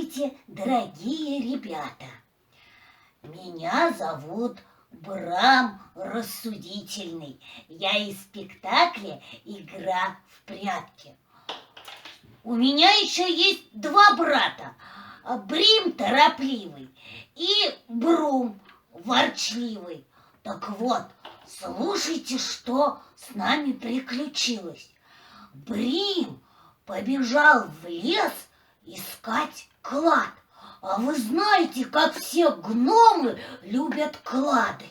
Здравствуйте, дорогие ребята! Меня зовут Брам Рассудительный. Я из спектакля «Игра в прятки». У меня еще есть два брата. Брим торопливый и Брум ворчливый. Так вот, слушайте, что с нами приключилось. Брим побежал в лес искать клад. А вы знаете, как все гномы любят клады.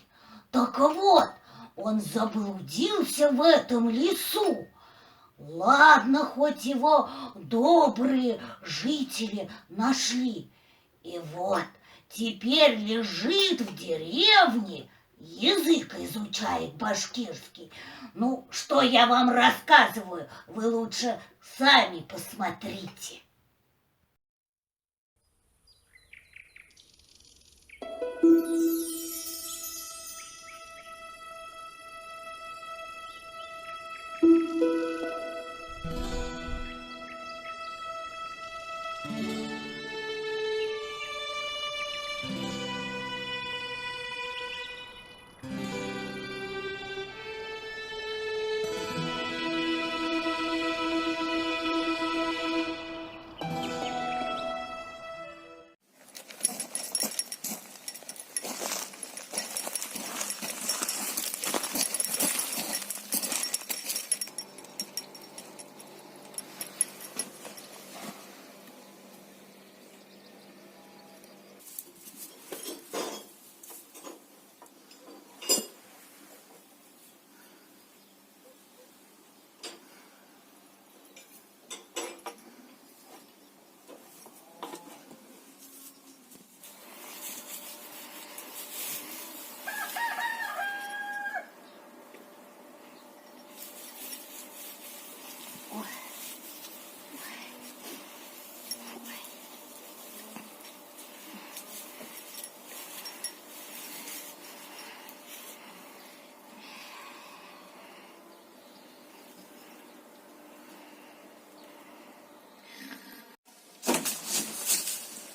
Так вот, он заблудился в этом лесу. Ладно, хоть его добрые жители нашли. И вот, теперь лежит в деревне, язык изучает башкирский. Ну, что я вам рассказываю, вы лучше сами посмотрите.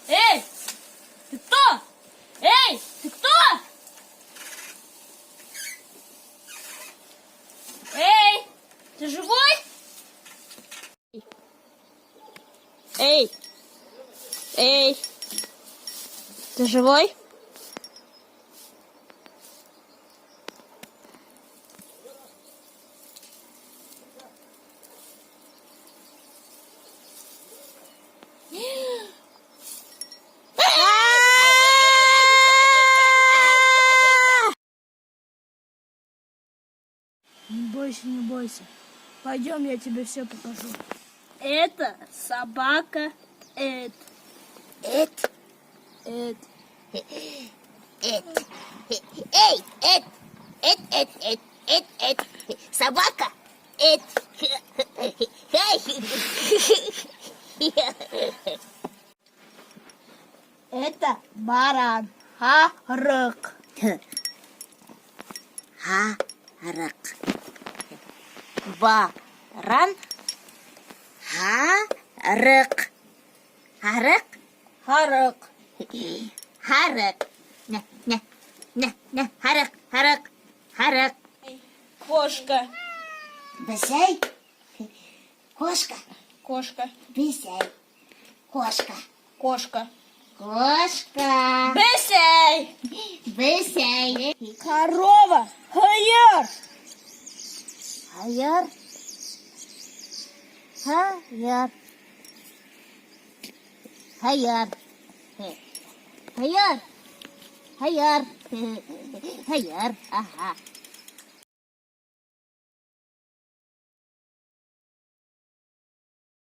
Эй, ты кто? Эй, ты кто? Эй, ты живой? Эй, эй, ты живой? Не бойся, не бойся. Пойдем, я тебе все покажу. Это собака Эд. Эд. Эд. Эд. Эй, Эд. Эд. Собака. Эд. Это баран. Харык. Харык. Баран. Харык. Харык. Харык. Харык. Харык. Кошка. Бысей. Кошка. Кошка. Бысей. Кошка. Кошка. Кошка. Бесей. Бысей. Корова. Хаяр. Хаяр. Хаяр. Хаяр. Хаяр. Хаяр. Хаяр. Ага.